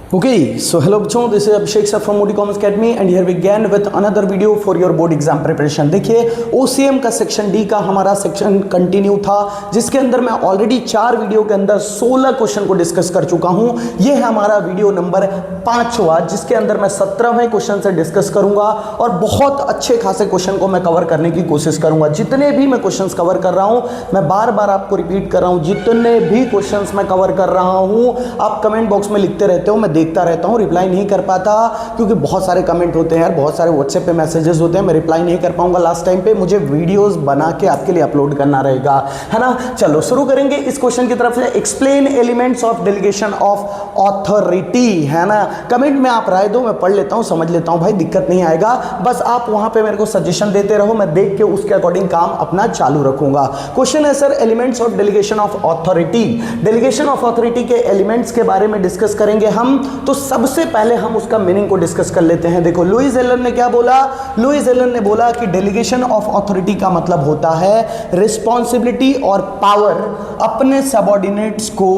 Okay, so hello बच्चों, this is Abhishek sir from Modi Commerce Academy and here we begin with another video for your board exam preparation। देखिए OCM का section D का हमारा section continue था, जिसके अंदर मैं already 4 video के अंदर 16 क्वेश्चन को डिस्कस कर चुका हूं। ये है हमारा वीडियो नंबर 5वां, जिसके अंदर मैं 17वें क्वेश्चन से डिस्कस करूंगा और बहुत अच्छे खासे क्वेश्चन को मैं कवर करने की कोशिश करूंगा। जितने भी मैं क्वेश्चन कवर कर रहा हूं, मैं बार बार आपको रिपीट कर रहा हूं, जितने भी क्वेश्चन मैं कवर कर रहा हूं आप कमेंट बॉक्स में लिखते रहते हो, मैं देखता रहता हूं, रिप्लाई नहीं कर पाता क्योंकि बहुत सारे कमेंट होते हैं यार, बहुत सारे व्हाट्सएप पे मैसेजेस होते हैं, मैं रिप्लाई नहीं कर पाऊंगा लास्ट टाइम पे, मुझे वीडियोस बना के आपके लिए अपलोड करना रहेगा, है ना। चलो शुरू करेंगे इस क्वेश्चन की तरफ से। Explain elements of delegation of authority, है ना। कमेंट में आप राय दो, मैं पढ़ लेता हूं, समझ लेता हूं, भाई दिक्कत नहीं आएगा, बस आप वहां पे मेरे को सजेशन देते रहो, मैं देख के उसके अकॉर्डिंग काम अपना चालू रखूंगा। क्वेश्चन है sir, elements of delegation of authority. Delegation of authority के एलिमेंट्स के बारे में डिस्कस करेंगे हम, तो सबसे पहले हम उसका मीनिंग को डिस्कस कर लेते हैं। देखो लुईस एलन ने क्या बोला, लुईस एलन ने बोला कि डेलीगेशन ऑफ ऑथोरिटी का मतलब होता है रिस्पॉन्सिबिलिटी और पावर अपने सबऑर्डिनेट्स को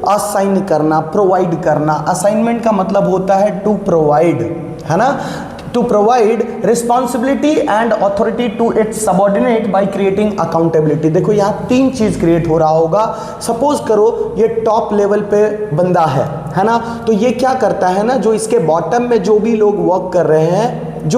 असाइन करना, प्रोवाइड करना। असाइनमेंट का मतलब होता है टू प्रोवाइड, है ना, to provide responsibility and authority to its subordinate by creating accountability। देखो यहाँ 3 चीज क्रिएट हो रहा होगा। सपोज करो ये टॉप लेवल पे बंदा है ना, तो ये क्या करता है ना, जो इसके बॉटम में जो भी लोग वर्क कर रहे हैं,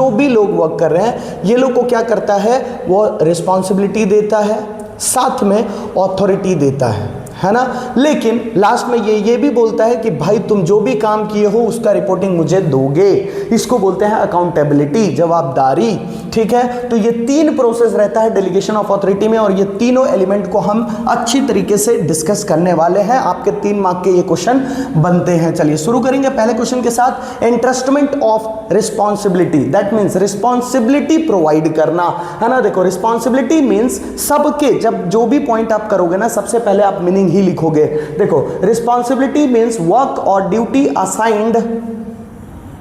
ये लोग को क्या करता है, वो रिस्पॉन्सिबिलिटी देता है, साथ में ऑथोरिटी देता है ना। लेकिन लास्ट में ये भी बोलता है कि भाई तुम जो भी काम किए हो उसका रिपोर्टिंग मुझे दोगे। इसको बोलते हैं अकाउंटेबिलिटी, जवाबदारी, ठीक है। तो ये 3 प्रोसेस रहता है डेलीगेशन ऑफ ऑथोरिटी में और ये तीनों एलिमेंट को हम अच्छी तरीके से डिस्कस करने वाले हैं। आपके 3 मार्क के ये क्वेश्चन बनते हैं। चलिए शुरू करेंगे पहले क्वेश्चन के साथ। Entrustment of responsibility, that means responsibility provide करना, है ना। देखो रिस्पॉन्सिबिलिटी मीन्स सबके, जब जो भी पॉइंट आप करोगे ना, सबसे पहले आप मीनिंग ही लिखोगे। देखो रिस्पॉन्सिबिलिटी मीन्स वर्क और duty assigned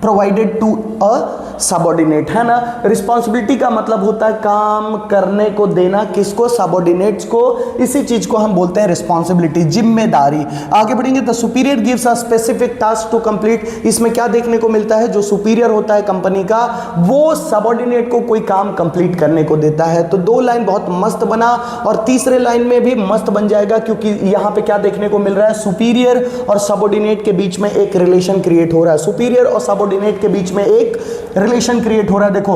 provided to a subordinate, है ना। रिस्पॉन्सिबिलिटी का मतलब होता है काम करने को देना, किसको, सबऑर्डिनेट्स को। इसी चीज को हम बोलते हैं रिस्पॉन्सिबिलिटी, जिम्मेदारी। आगे बढ़ेंगे। The superior gives a specific task to complete. इसमें क्या देखने को मिलता है, जो सुपीरियर होता है कंपनी का, वो सबऑर्डिनेट को कोई काम कंप्लीट करने को देता है। तो 2 लाइन बहुत मस्त बना और तीसरे लाइन में भी मस्त बन जाएगा, क्योंकि यहां पे क्या देखने को मिल रहा है, सुपीरियर और सबऑर्डिनेट के बीच में एक रिलेशन क्रिएट हो रहा है। सुपीरियर और सबऑर्डिनेट के बीच में एक रिलेशन क्रिएट हो रहा है। देखो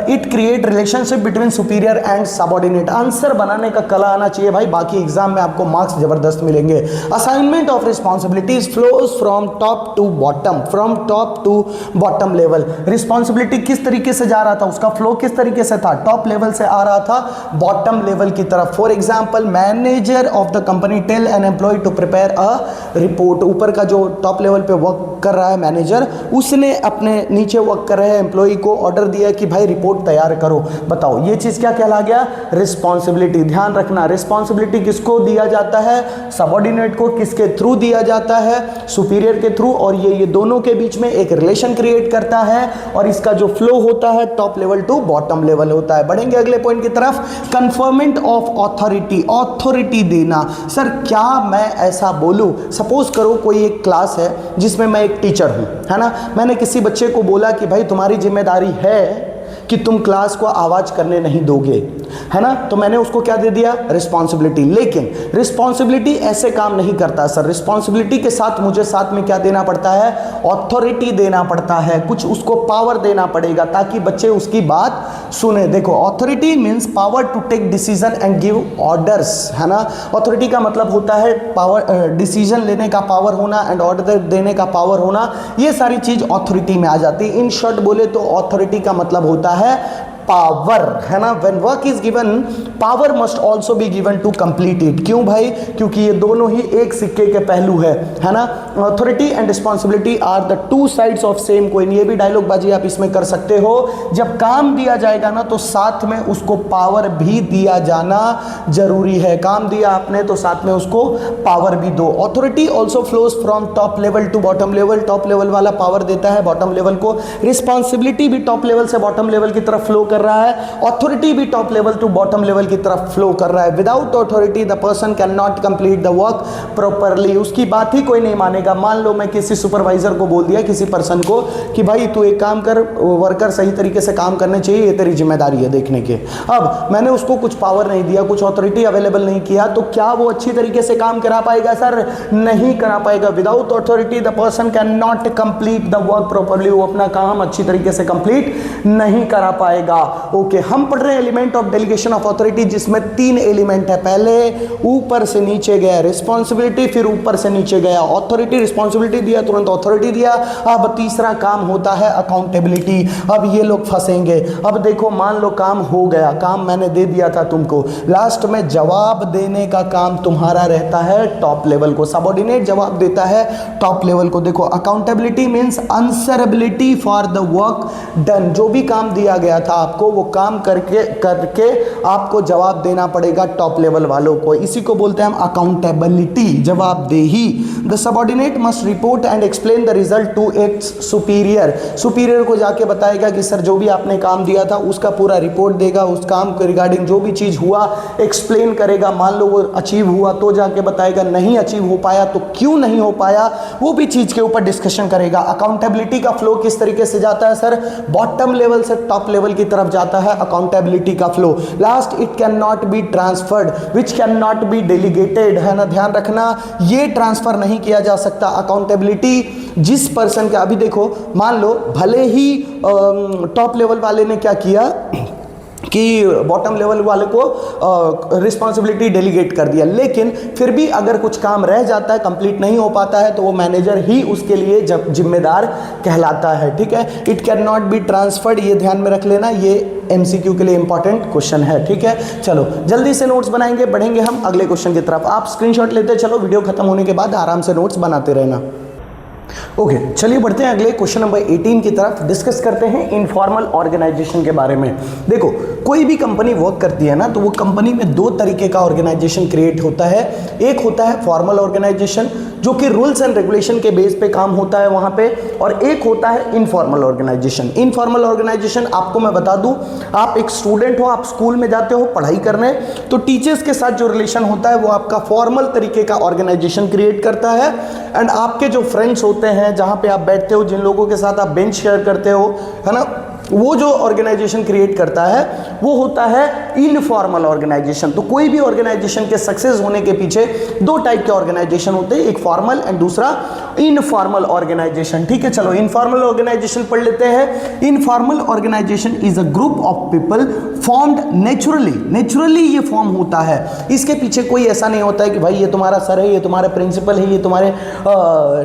it create relationship between superior and subordinate. Answer बनाने का कला आना चाहिए भाई, बाकी एग्जाम में आपको मार्क्स जबरदस्त मिलेंगे। Assignment of responsibilities flows from top to bottom, from top to bottom level. Responsibility किस तरीके से जा रहा था, उसका फ्लो किस तरीके से था, टॉप लेवल से आ रहा था बॉटम लेवल की तरफ। For example manager of the company tell an employee to prepare a report. ऊपर का जो टॉप लेवल पे वर्क कर रहा है मैनेजर, उसने अपने नीचे वर्क कर रहे हैं एम्प्लॉय को ऑर्डर दिया कि भाई रिपोर्ट तैयार करो। बताओ ये चीज क्या कहला गया, रिस्पॉन्सिबिलिटी। ध्यान रखना, रिस्पॉन्सिबिलिटी किसको दिया जाता है, सबऑर्डिनेट को। किसके थ्रू दिया जाता है, सुपीरियर के थ्रू। और ये दोनों के बीच में एक रिलेशन क्रिएट करता है और इसका जो फ्लो होता है top level to bottom level होता है। बढ़ेंगे अगले पॉइंट की तरफ। कन्फर्मेंट ऑफ ऑथोरिटी, ऑथोरिटी देना। सर क्या मैं ऐसा बोलूं, सपोज करो कोई एक क्लास है जिसमें मैं एक टीचर हूं, है ना। मैंने किसी बच्चे को बोला कि भाई तुम्हारी जिम्मेदारी है कि तुम क्लास को आवाज करने नहीं दोगे, है ना। तो मैंने उसको क्या दे दिया, रिस्पॉन्सिबिलिटी। लेकिन रिस्पॉन्सिबिलिटी ऐसे काम नहीं करता सर, रिस्पॉन्सिबिलिटी के साथ मुझे साथ में क्या देना पड़ता है, ऑथोरिटी देना पड़ता है, कुछ उसको पावर देना पड़ेगा ताकि बच्चे उसकी बात सुने। देखो authority means power to take decision and give orders, है ना। ऑथोरिटी का मतलब होता है पावर, डिसीजन लेने का पावर होना एंड ऑर्डर देने का पावर होना, ये सारी चीज ऑथोरिटी में आ जाती है। इन शॉर्ट बोले तो ऑथोरिटी का मतलब होता है पावर, है ना। When work is given power must also be given to complete it. क्यों भाई, क्योंकि ये दोनों ही एक सिक्के के पहलू है ना। Authority and responsibility are the 2 sides of same coin. ये भी डायलॉग बाजी आप इसमें कर सकते हो। जब काम दिया जाएगा ना तो साथ में उसको पावर भी दिया जाना जरूरी है। काम दिया आपने तो साथ में उसको पावर भी दो। Authority also flows from top level to bottom level. Top level वाला पावर देता है बॉटम लेवल को। रिस्पॉन्सिबिलिटी भी टॉप लेवल से बॉटम लेवल की तरफ फ्लो कर रहा है, अथॉरिटी भी top level to bottom level की तरफ फ्लो कर रहा है। Without authority the person can not complete the work properly, उसकी बात ही कोई नहीं मानेगा। मान लो मैं किसी सुपरवाइजर को बोल दिया, किसी पर्सन को कि भाई तू एक काम कर, वर्कर सही तरीके से काम करने चाहिए, ये तेरी जिम्मेदारी है देखने के। अब मैंने उसको कुछ पावर नहीं दिया, कुछ अथॉरिटी अवेलेबल नहीं किया, तो क्या वो अच्छी तरीके से काम करा पाएगा सर? नहीं करा पाएगा। Without authority the person can not complete the work properly, वो अपना काम अच्छी तरीके से कंप्लीट नहीं करा पाएगा। ओके, हम पढ़ रहे हैं element of delegation of authority, जिसमें 3 एलिमेंट है। पहले ऊपर से नीचे गया रिस्पॉन्सिबिलिटी, फिर ऊपर से नीचे गया अथॉरिटी, रिस्पॉन्सिबिलिटी दिया तुरंत अथॉरिटी दिया। अब तीसरा काम होता है अकाउंटेबिलिटी। अब ये लोग फंसेंगे। अब देखो, मान लो काम हो गया, काम मैंने दे दिया था तुमको, लास्ट में जवाब देने का काम तुम्हारा रहता है टॉप लेवल को, सबऑर्डिनेट जवाब देता है टॉप लेवल को। देखो, accountability means answerability for the work done. जो भी काम दिया गया था आपको, वो काम करके आपको जवाब देना पड़ेगा टॉप लेवल वालों को, इसी को बोलते हैं हम अकाउंटेबिलिटी, जवाबदेही। The subordinate must report and explain the result to its superior. Superior को जाके बताएगा कि सर जो भी आपने काम दिया था उसका पूरा रिपोर्ट देगा, उस काम के रिगार्डिंग जो भी चीज हुआ एक्सप्लेन करेगा। मान लो वो अचीव हुआ तो जाके बताएगा, नहीं अचीव हो पाया तो क्यों नहीं हो पाया, वो भी चीज के ऊपर डिस्कशन करेगा। अकाउंटेबिलिटी का फ्लो किस तरीके से जाता है सर? बॉटम लेवल से टॉप लेवल की तरफ जाता है अकाउंटेबिलिटी का flow. Last, it can not be transferred which can not be delegated, है ना, ध्यान रखना, ये ट्रांसफर नहीं किया जा सकता। अकाउंटेबिलिटी जिस पर्सन का, अभी देखो, मान लो भले ही टॉप लेवल वाले ने क्या किया कि बॉटम लेवल वाले को रिस्पॉन्सिबिलिटी डेलीगेट कर दिया, लेकिन फिर भी अगर कुछ काम रह जाता है, कंप्लीट नहीं हो पाता है, तो वो मैनेजर ही उसके लिए जिम्मेदार कहलाता है। ठीक है, it can not be transferred, ये ध्यान में रख लेना, ये एमसीक्यू के लिए इंपॉर्टेंट क्वेश्चन है। ठीक है, चलो जल्दी से नोट्स बनाएंगे, बढ़ेंगे हम अगले क्वेश्चन की तरफ। आप स्क्रीनशॉट लेते चलो, वीडियो खत्म होने के बाद आराम से नोट्स बनाते रहना। ओके, चलिए बढ़ते हैं अगले क्वेश्चन नंबर 18 की तरफ। डिस्कस करते हैं इनफॉर्मल ऑर्गेनाइजेशन के बारे में। देखो, कोई भी कंपनी वर्क करती है ना, तो वो कंपनी में 2 तरीके का ऑर्गेनाइजेशन क्रिएट होता है। एक होता है फॉर्मल ऑर्गेनाइजेशन, जो कि रूल्स एंड रेगुलेशन के बेस पे काम होता है वहां पे, और एक होता है इनफॉर्मल ऑर्गेनाइजेशन। इनफॉर्मल ऑर्गेनाइजेशन आपको मैं बता दूं, आप एक स्टूडेंट हो, आप स्कूल में जाते हो पढ़ाई करने, तो टीचर्स के साथ जो रिलेशन होता है वो आपका फॉर्मल तरीके का ऑर्गेनाइजेशन क्रिएट करता है। एंड आपके जो फ्रेंड्स होते हैं, जहां पे आप बैठते हो, जिन लोगों के साथ आप बेंच शेयर करते हो, है ना, वो जो ऑर्गेनाइजेशन क्रिएट करता है वो होता है इनफॉर्मल ऑर्गेनाइजेशन। तो कोई भी ऑर्गेनाइजेशन के सक्सेस होने के पीछे 2 टाइप के ऑर्गेनाइजेशन होते हैं, एक फॉर्मल एंड दूसरा इनफॉर्मल ऑर्गेनाइजेशन। ठीक है, चलो इनफॉर्मल ऑर्गेनाइजेशन पढ़ लेते हैं। Informal organization is a group of people formed naturally ये फॉर्म होता है। इसके पीछे कोई ऐसा नहीं होता है कि भाई ये तुम्हारा सर है, ये तुम्हारे प्रिंसिपल है, ये तुम्हारे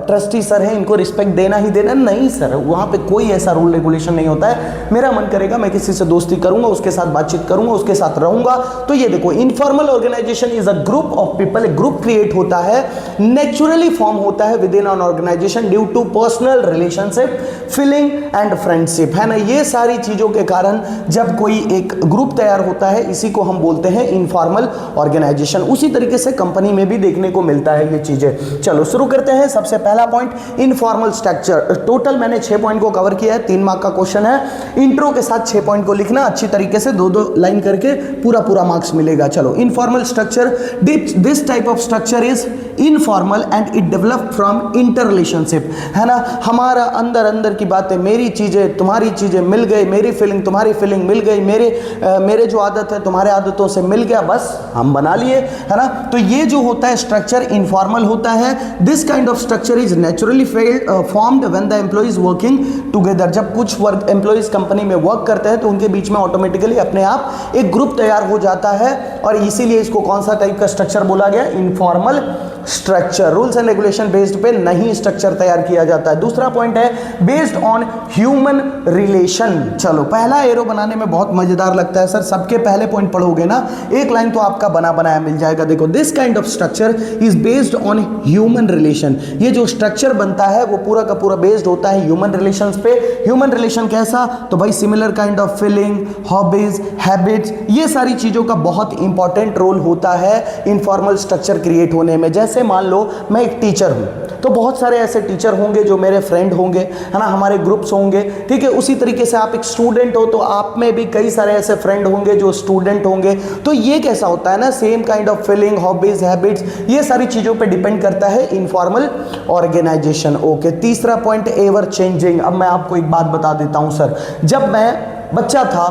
ट्रस्टी सर है, इनको रिस्पेक्ट देना ही देना। नहीं सर, वहां पे कोई ऐसा रूल रेगुलेशन नहीं होता है। मेरा मन करेगा मैं किसी से दोस्ती करूंगा, उसके साथ बातचीत करूंगा, उसके साथ रहूंगा। तो ये देखो, informal organization is a group of people, एक ग्रुप क्रिएट होता है, नेचुरली फॉर्म होता है within an organization due to personal relationship, feeling and friendship, है ना। ये सारी चीजों के कारण जब कोई एक ग्रुप तैयार होता है, इसी को हम बोलते हैं इनफॉर्मल ऑर्गेनाइजेशन। उसी तरीके से कंपनी में भी देखने को मिलता है ये चीजें। चलो शुरू करते हैं। सबसे पहला पॉइंट, इनफॉर्मल स्ट्रक्चर। टोटल मैंने 6 पॉइंट को कवर किया है, 3 मार्क का क्वेश्चन है। इंट्रो के साथ 6 पॉइंट को लिखना अच्छी तरीके से, 2-2 लाइन करके पूरा मार्क्स मिलेगा। चलो, informal structure, this type of structure is informal and it develop from inter relationship, है ना। हमारा अंदर की बातें, मेरी चीजें तुम्हारी चीजें मिल गई, मेरी फीलिंग तुम्हारी फीलिंग मिल गई, मेरे जो आदत है तुम्हारे आदतों से मिल गया, बस हम बना लिए, है ना। तो ये जो होता है स्ट्रक्चर इनफॉर्मल होता है। This kind of structure is naturally formed when the employees working together. जब कुछ एम्प्लॉइज कंपनी में वर्क करते हैं तो उनके बीच में ऑटोमेटिकली अपने आप एक ग्रुप तैयार हो जाता है, और इसीलिए इसको कौन सा टाइप का स्ट्रक्चर बोला गया? Informal structure. Rules and regulation based पे नहीं स्ट्रक्चर तैयार किया जाता है। दूसरा पॉइंट है बेस्ड ऑन ह्यूमन रिलेशन। चलो, पहला एरो बनाने में बहुत मजेदार लगता है सर, सबके पहले पॉइंट पढ़ोगे ना, एक लाइन तो आपका बना बनाया मिल जाएगा। देखो, this kind of structure is based on human relation. ये जो स्ट्रक्चर बनता है वो पूरा का पूरा बेस्ड होता है ह्यूमन रिलेशंस पे। ह्यूमन रिलेशन कैसा? तो भाई similar kind of feeling, hobbies, habits, ये सारी चीजों का बहुत इंपॉर्टेंट रोल होता है इनफॉर्मल स्ट्रक्चर क्रिएट होने में। जैसे मान लो मैं एक टीचर हूं, तो बहुत सारे ऐसे टीचर होंगे जो मेरे फ्रेंड होंगे, है ना, हमारे ग्रुप्स होंगे, ठीक है। उसी तरीके से आप एक स्टूडेंट हो तो आप में भी कई सारे ऐसे फ्रेंड होंगे जो स्टूडेंट होंगे। तो ये कैसा होता है ना, same kind of feeling, hobbies, habits, ये सारी चीज़ों पे डिपेंड करता है इनफॉर्मल ऑर्गेनाइजेशन। ओके, तीसरा पॉइंट एवर चेंजिंग। अब मैं आपको एक बात बता देता हूँ सर, जब मैं बच्चा था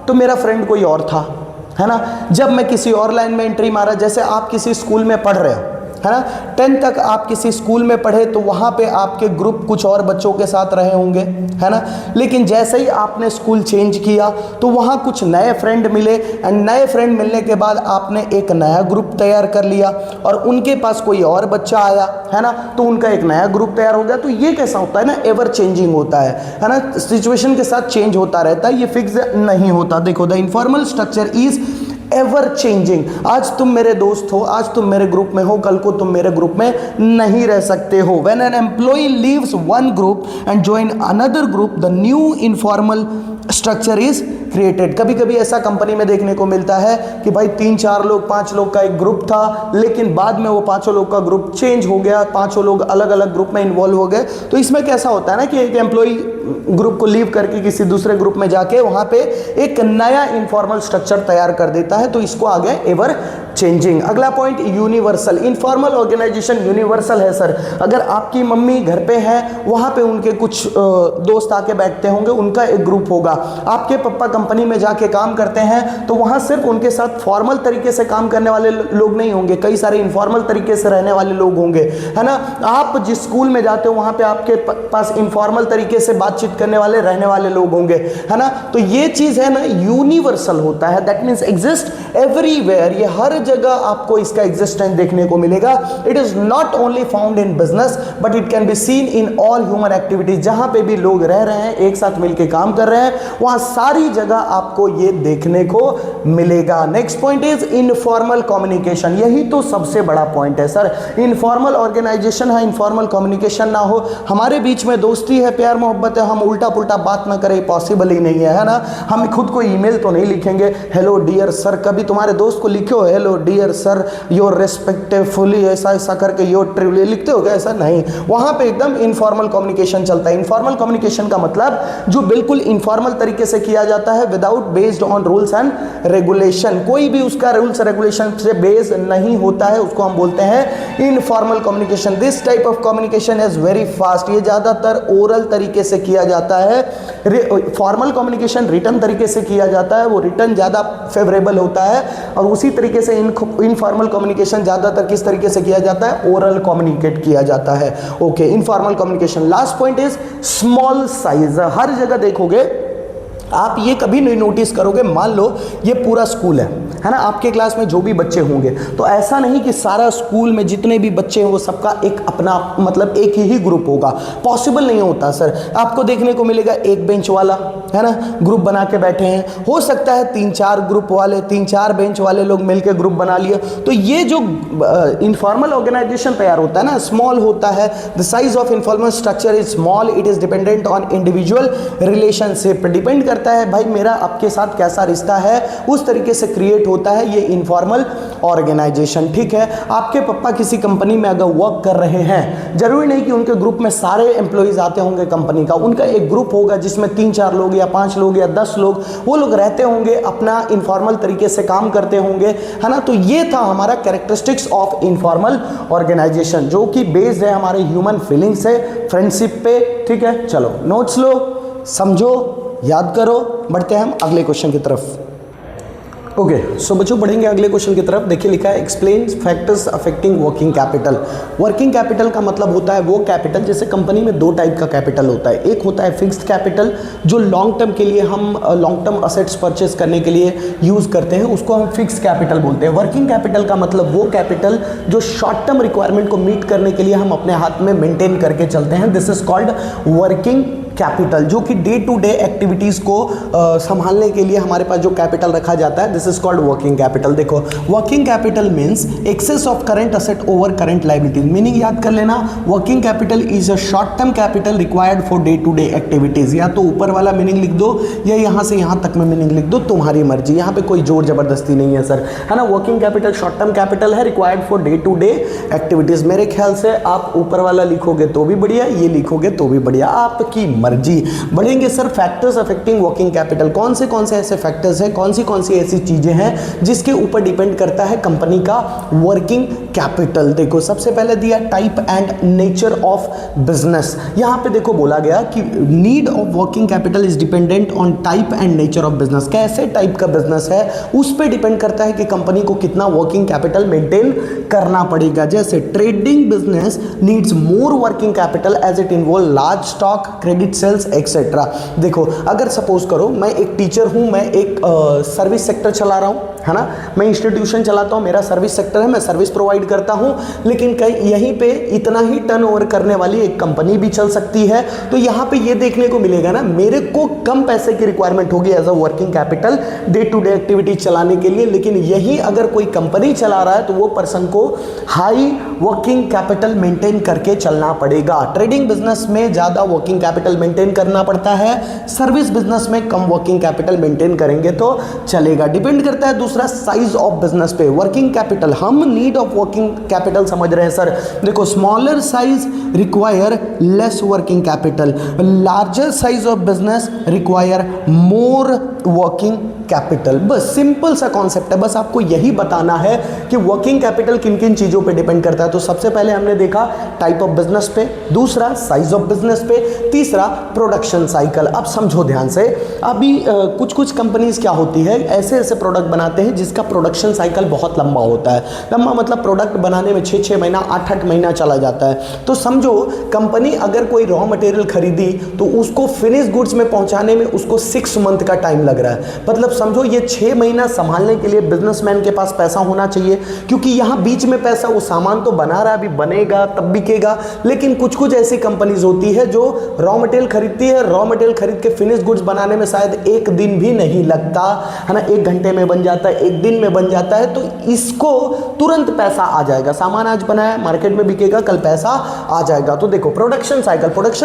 तो मेरा फ्रेंड कोई और था, है ना। जब मैं किसी और लाइन में एंट्री मारा, जैसे आप किसी स्कूल में पढ़ रहे हो, है ना, 10th तक आप किसी स्कूल में पढ़े तो वहाँ पे आपके ग्रुप कुछ और बच्चों के साथ रहे होंगे, है ना। लेकिन जैसे ही आपने स्कूल चेंज किया तो वहाँ कुछ नए फ्रेंड मिले, एंड नए फ्रेंड मिलने के बाद आपने एक नया ग्रुप तैयार कर लिया और उनके पास कोई और बच्चा आया, है ना, तो उनका एक नया ग्रुप तैयार हो गया। तो ये कैसा होता है ना, एवर चेंजिंग होता है ना, सिचुएशन के साथ चेंज होता रहता है, ये फिक्स नहीं होता। देखो, the informal structure is ever changing. आज तुम मेरे दोस्त हो, आज तुम मेरे ग्रुप में हो, कल को तुम मेरे ग्रुप में नहीं रह सकते हो। When an employee leaves one group and join another group, the new informal structure is created. कभी कभी ऐसा कंपनी में देखने को मिलता है कि भाई 3-4 लोग, 5 लोग का एक ग्रुप था, लेकिन बाद में वो 5 लोग का ग्रुप चेंज हो गया, 5 लोग अलग अलग ग्रुप में इन्वॉल्व हो गए। तो इसमें कैसा होता है ना कि एक एम्प्लॉय ग्रुप को लीव करके किसी दूसरे ग्रुप में जाके वहां पे एक नया इनफॉर्मल स्ट्रक्चर तैयार कर देता है, तो इसको आ गया एवर चेंजिंग। अगला point universal. Informal organization universal है सर। अगर आपकी मम्मी घर पे है, वहां पे उनके कुछ दोस्त आके बैठते होंगे, उनका एक ग्रुप होगा। आपके पापा कंपनी में जाके काम करते हैं तो वहां सिर्फ उनके साथ फॉर्मल तरीके से काम करने वाले लोग नहीं होंगे, कई सारे इनफॉर्मल तरीके से रहने वाले लोग होंगे, है ना। आप जिस स्कूल में जाते हो वहां पे आपके पास इनफॉर्मल तरीके से बातचीत करने वाले, रहने वाले लोग होंगे, है ना। तो ये चीज है ना, यूनिवर्सल होता है, दैट मीन्स एग्जिस्ट एवरीवेयर। ये हर जगह आपको इसका एग्जिस्टेंस देखने को मिलेगा। It is not only found in business but it can be seen in all human activities. जहां पे भी लोग रह रहे हैं, एक साथ मिलकर काम कर रहे हैं, वहां सारी जगह आपको ये देखने को मिलेगा। Next point is informal communication. यही तो सबसे बड़ा पॉइंट है सर। इनफॉर्मल ऑर्गेनाइजेशन है, इनफॉर्मल कम्युनिकेशन ना हो, हमारे बीच में दोस्ती है, प्यार मोहब्बत है, हम उल्टा पुल्टा बात ना करें, पॉसिबल ही नहीं है ना। हम खुद को ईमेल तो नहीं लिखेंगे हेलो डियर सर, कभी तुम्हारे दोस्त को लिखे हो hello dear sir your respectfully, ऐसा ऐसा करके योर ट्रिवली लिखते हो क्या? ऐसा नहीं, वहां पे एकदम इनफॉर्मल कम्युनिकेशन चलता है। इनफॉर्मल कम्युनिकेशन का मतलब जो बिल्कुल इनफॉर्मल तरीके से किया जाता है, without based on rules and regulation. कोई भी उसका रूल्स रेगुलेशन से बेस्ड नहीं होता है, उसको हम बोलते हैं informal communication. This type of communication is very fast. ये ज्यादातर ओरल तरीके से किया जाता है। फॉर्मल कम्युनिकेशन रिटन तरीके से किया जाता है, वो रिटन ज्यादा फेवरेबल होता है। और उसी तरीके से इनफॉर्मल कम्युनिकेशन ज्यादातर किस तरीके से किया जाता है? ओरल कम्युनिकेट किया जाता है। Okay, informal communication. Last point is small size. हर जगह देखोगे आप, ये कभी नहीं नोटिस करोगे, मान लो ये पूरा स्कूल है ना, आपके क्लास में जो भी बच्चे होंगे, तो ऐसा नहीं कि सारा स्कूल में जितने भी बच्चे हैं वो सबका एक अपना मतलब एक ही ग्रुप होगा, पॉसिबल नहीं होता सर। आपको देखने को मिलेगा एक बेंच वाला, है ना, ग्रुप बना के बैठे हैं। हो सकता है 3-4 ग्रुप वाले, 3-4 बेंच वाले लोग मिलकर ग्रुप बना लिए। तो ये जो इनफॉर्मल ऑर्गेनाइजेशन तैयार होता है ना, स्मॉल होता है। The size of informal structure is small, it is dependent on individual relationship. Depend करता है भाई मेरा आपके साथ कैसा रिश्ता है, उस तरीके से क्रिएट होता है ये इनफॉर्मल ऑर्गेनाइजेशन। ठीक है, आपके पापा किसी कंपनी में अगर वर्क कर रहे हैं, जरूरी नहीं कि उनके ग्रुप में सारे एम्प्लॉइज आते होंगे कंपनी का, उनका एक ग्रुप होगा जिसमें 3-4 लोग या 5 लोग या 10 लोग, वो लोग रहते होंगे, अपना इनफॉर्मल तरीके से काम करते होंगे, है ना। तो ये था हमारा कैरेक्टरिस्टिक्स ऑफ इनफॉर्मल ऑर्गेनाइजेशन, जो कि बेस्ड है हमारे ह्यूमन फीलिंग्स से, फ्रेंडशिप पे। ठीक है, चलो नोट्स लो, समझो, याद करो, बढ़ते हैं हम अगले क्वेश्चन की तरफ। ओके, सो बच्चों बढ़ेंगे अगले क्वेश्चन की तरफ। देखिए लिखा है explain factors affecting working capital. Working capital का मतलब होता है वो कैपिटल, जैसे कंपनी में 2 टाइप का कैपिटल होता है। एक होता है फिक्स्ड कैपिटल, जो लॉन्ग टर्म के लिए हम लॉन्ग टर्म असेट्स परचेज करने के लिए यूज़ करते हैं, उसको हम फिक्स्ड कैपिटल बोलते हैं। वर्किंग कैपिटल का मतलब वो कैपिटल जो शॉर्ट टर्म रिक्वायरमेंट को मीट करने के लिए हम अपने हाथ में मेंटेन करके चलते हैं, this is called working capital, जो कि डे टू डे एक्टिविटीज़ को संभालने के लिए हमारे पास जो कैपिटल रखा जाता है, this is called working capital. देखो working capital means excess of current asset over current liabilities. Meaning याद कर लेना, working capital is a short term capital required for day to day activities. या तो ऊपर वाला मीनिंग लिख दो या यहाँ से यहाँ तक में मीनिंग लिख दो, तुम्हारी मर्जी, यहाँ पे कोई जोर जबरदस्ती नहीं है सर, है ना। Working capital short term capital है, required for day to day activities. मेरे ख्याल से आप ऊपर वाला लिखोगे तो भी बढ़िया, ये लिखोगे तो भी बढ़िया, आपकी मर्जी। बढ़ेंगे sir factors affecting working capital. कौन से ऐसे फैक्टर्स हैं, कौन सी ऐसी चीजें हैं जिसके ऊपर डिपेंड करता है कंपनी का वर्किंग कैपिटल। देखो सबसे पहले दिया type and nature of business. यहां पे देखो बोला गया कि need of working capital is dependent on type and nature of business. कैसे टाइप का बिजनेस है उस पे डिपेंड करता है कि कंपनी को कितना वर्किंग कैपिटल मेंटेन करना पड़ेगा। जैसे trading business needs more working capital as it involve large stock, credit sales etcetera. देखो अगर सपोज करो मैं एक टीचर हूं, मैं एक सर्विस सेक्टर चला रहा हूं, है ना, मैं इंस्टीट्यूशन चलाता हूं, मेरा सर्विस सेक्टर है, मैं सर्विस प्रोवाइड करता हूं, लेकिन कहीं यहीं पे इतना ही टर्नओवर करने वाली एक कंपनी भी चल सकती है। तो यहां पे ये देखने को मिलेगा ना, मेरे को कम पैसे की रिक्वायरमेंट होगी as a working capital day to day activity चलाने के लिए, लेकिन यही अगर कोई कंपनी चला रहा है तो वो पर्सन को हाई वर्किंग कैपिटल मेंटेन करके चलना पड़ेगा। ट्रेडिंग बिजनेस में ज्यादा वर्किंग कैपिटल मेंटेन करना पड़ता है, सर्विस बिजनेस में कम वर्किंग कैपिटल मेंटेन करेंगे तो चलेगा। डिपेंड करता है दूसरा साइज ऑफ बिजनेस पे। वर्किंग कैपिटल, हम नीड ऑफ वर्किंग कैपिटल समझ रहे हैं सर। देखो smaller size require less working capital, larger size of business require more working capital. बस सिंपल सा कॉन्सेप्ट है, बस आपको यही बताना है कि वर्किंग कैपिटल किन किन चीजों पे डिपेंड करता है। तो सबसे पहले हमने देखा टाइप ऑफ बिजनेस पे, दूसरा साइज ऑफ बिजनेस पे, तीसरा प्रोडक्शन साइकिल। अब समझो ध्यान से, अभी कुछ कंपनीज क्या होती है, ऐसे प्रोडक्ट बनाते हैं जिसका प्रोडक्शन साइकिल बहुत लंबा होता है। लंबा मतलब प्रोडक्ट बनाने में 6 महीना 8 महीना चला जाता है। तो समझो कंपनी अगर कोई रॉ मटेरियल खरीदी तो उसको फिनिश गुड्स में पहुंचाने में उसको 6 मंथ का टाइम लग रहा है। मतलब समझो ये 6 महीना संभालने के लिए बिजनेसमैन के पास पैसा होना चाहिए, क्योंकि यहां बीच में पैसा, वो सामान तो बना रहा है, अभी बनेगा तब बिकेगा। लेकिन कुछ ऐसी कंपनीज होती है जो रॉ मटेरियल खरीदती है, रॉ मटेरियल खरीद के फिनिश गुड्स बनाने में शायद 1 दिन भी नहीं लगता, है ना, 1 घंटे में बन जाता है, 1 दिन में बन जाता है। तो इसको तुरंत पैसा आ जाएगा, सामान आज बनाया मार्केट में बिकेगा, कल पैसा आ जाएगा। तो देखो production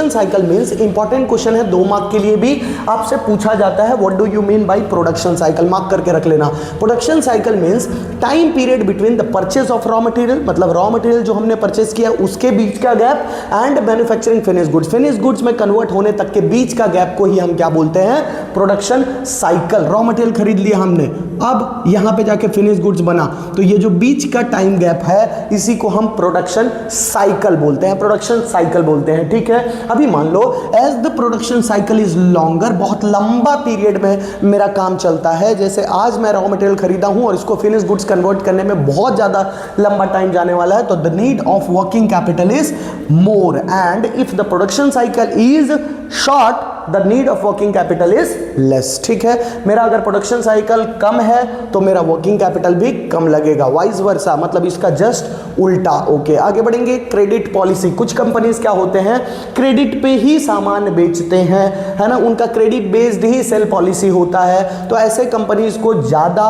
cycle means important question है, 2 मार्क के लिए भी आपसे पूछा जाता है, what do you mean by production cycle, mark करके रख लेना। Production cycle means time period between the purchase of raw material, मतलब रॉ मटेरियल जो हमने परचेज किया उसके बीच का gap, and manufacturing finish goods में कन्वर्ट होने तक के बीच का गैप को ही हम क्या बोलते हैं, प्रोडक्शन साइकिल। रॉ मटेरियल खरीद लिया हमने, अब यहां पे जाके फिनिश गुड्स बना, तो ये जो बीच का टाइम गैप है इसी को हम प्रोडक्शन साइकिल बोलते हैं, ठीक है। अभी मान लो as the production cycle is longer, बहुत लंबा पीरियड में मेरा काम चलता है। जैसे आज मैं रॉ मटेरियल खरीदा हूं और इसको फिनिश गुड्स कन्वर्ट करने में बहुत ज्यादा लंबा टाइम जाने वाला है, तो the need of working capital is more, and if the production cycle is short the need of working capital is less. ठीक है, मेरा अगर प्रोडक्शन साइकिल कम है तो मेरा वर्किंग कैपिटल भी कम लगेगा, वाइस वर्सा, मतलब इसका जस्ट उल्टा। ओके, आगे बढ़ेंगे। क्रेडिट पॉलिसी, कुछ कंपनीज क्या होते हैं, क्रेडिट पे ही सामान बेचते हैं, है ना, उनका क्रेडिट बेस्ड ही सेल पॉलिसी होता है। तो ऐसे कंपनीज को ज्यादा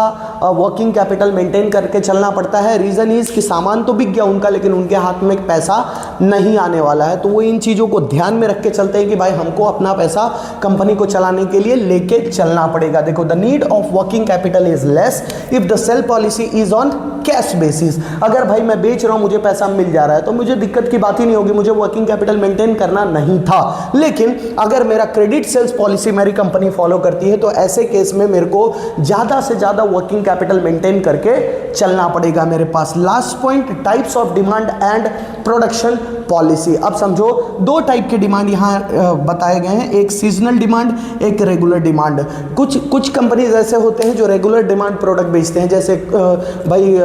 वर्किंग कैपिटल मेंटेन करके चलना पड़ता है। रीजन इज कि सामान तो बिक गया उनका, लेकिन उनके हाथ में पैसा नहीं आने वाला है, तो वो इन चीजों को ध्यान में रख के चलते हैं कि भाई हमको अपना पैसा कंपनी को चलाने के लिए लेके चलना पड़ेगा। देखो, the need of working capital is less if the sale policy is on cash basis. अगर भाई मैं बेच रहा हूं, मुझे पैसा मिल जा रहा है, तो मुझे दिक्कत की बात ही नहीं होगी, मुझे वर्किंग कैपिटल मेंटेन करना नहीं था। लेकिन अगर मेरा क्रेडिट सेल्स पॉलिसी मेरी कंपनी फॉलो करती है, तो ऐसे केस में मेरे को ज्यादा से ज्यादा वर्किंग कैपिटल मेंटेन करके चलना पड़ेगा मेरे पास। Last point, types of demand and production policy. अब समझो 2 टाइप के डिमांड यहां बताए गए हैं, एक सीजनल डिमांड, एक रेगुलर डिमांड। कुछ कंपनीज ऐसे होते हैं जो रेगुलर डिमांड प्रोडक्ट बेचते हैं, जैसे भाई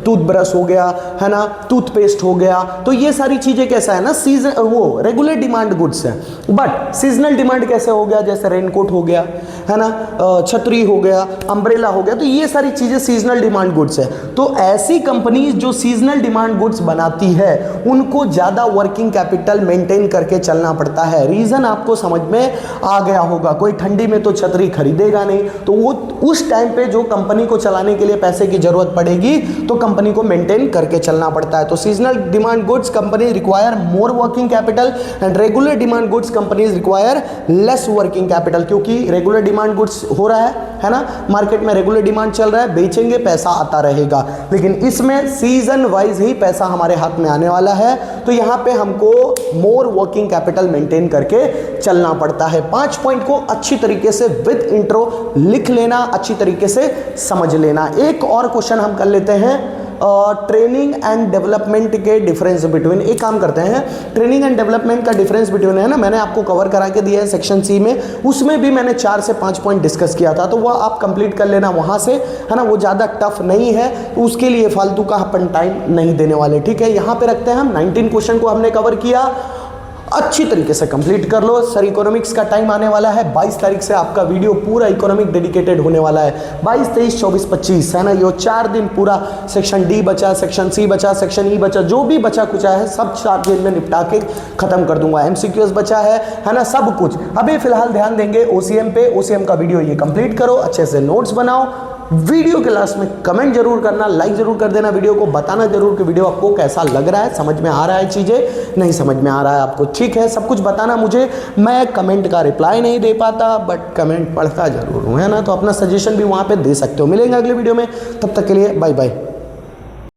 टूथब्रश हो गया, है ना, टूथपेस्ट हो गया। तो ये सारी चीजें कैसा है ना, सीजन, वो रेगुलर डिमांड गुड्स है। बट सीजनल डिमांड कैसे हो गया, जैसे रेनकोट हो गया, है ना, छतरी हो गया, अम्ब्रेला हो गया, तो ये सारी चीजें सीजनल डिमांड गुड्स है। तो ऐसी कंपनीज जो सीजनल डिमांड गुड्स बनाती है उनको ज़्यादा वर्किंग कैपिटल मेंटेन करके चलना पड़ता है। रीज़न आपको समझ में आ गया होगा। कोई ठंडी में तो छतरी खरीदेगा नहीं, तो वो उस टाइम पे जो कंपनी को चलाने के लिए पैसे की जरूरत पड़ेगी तो कंपनी को मेंटेन करके चलना पड़ता है। तो seasonal demand goods company require more working capital and regular demand goods companies require less working capital. क्योंकि रेगुलर डिमांड गुड्स हो रहा है ना, मार्केट में रेगुलर डिमांड चल रहा है, बेचेंगे पैसा आता रहेगा। लेकिन इसमें सीजन वाइज ही पैसा हमारे हाथ में आने वाला है, तो यहां पे हमको मोर वर्किंग कैपिटल मेंटेन करके चलना पड़ता है। 5 पॉइंट को अच्छी तरीके से विद इंट्रो लिख लेना, अच्छी तरीके से समझ लेना। एक और क्वेश्चन हम कर लेते हैं, ट्रेनिंग एंड डेवलपमेंट के डिफरेंस बिटवीन। एक काम करते हैं, ट्रेनिंग एंड डेवलपमेंट का डिफरेंस बिटवीन है ना, मैंने आपको कवर करा के दिया है सेक्शन सी में, उसमें भी मैंने 4 से 5 पॉइंट डिस्कस किया था, तो वह आप कंप्लीट कर लेना वहां से, है ना। वो ज़्यादा टफ नहीं है, तो उसके लिए फालतू का अपन टाइम नहीं देने वाले, ठीक है। यहाँ पे रखते हैं हम 19 क्वेश्चन को हमने कवर किया, अच्छी तरीके से कंप्लीट कर लो। सर इकोनॉमिक्स का टाइम आने वाला है 22 तारीख से, आपका वीडियो पूरा इकोनॉमिक डेडिकेटेड होने वाला है। 22, 23, 24, 25 है ना, ये 4 दिन पूरा सेक्शन डी बचा, सेक्शन सी बचा, सेक्शन ई बचा, जो भी बचा कुचा है सब 4 दिन में निपटा के खत्म कर दूंगा। एमसीक्यूज बचा है ना, सब कुछ। अभी फिलहाल ध्यान देंगे ओसीएम पे। ओसीएम का वीडियो ये कंप्लीट करो, अच्छे से नोट्स बनाओ। वीडियो के लास्ट में कमेंट जरूर करना, लाइक जरूर कर देना, वीडियो को बताना जरूर कि वीडियो आपको कैसा लग रहा है, समझ में आ रहा है, चीज़ें नहीं समझ में आ रहा है आपको, ठीक है। सब कुछ बताना मुझे, मैं कमेंट का रिप्लाई नहीं दे पाता बट कमेंट पढ़ता जरूर हूँ, है ना। तो अपना सजेशन भी वहाँ पे दे सकते हो। मिलेंगे अगले वीडियो में, तब तक के लिए बाय बाय।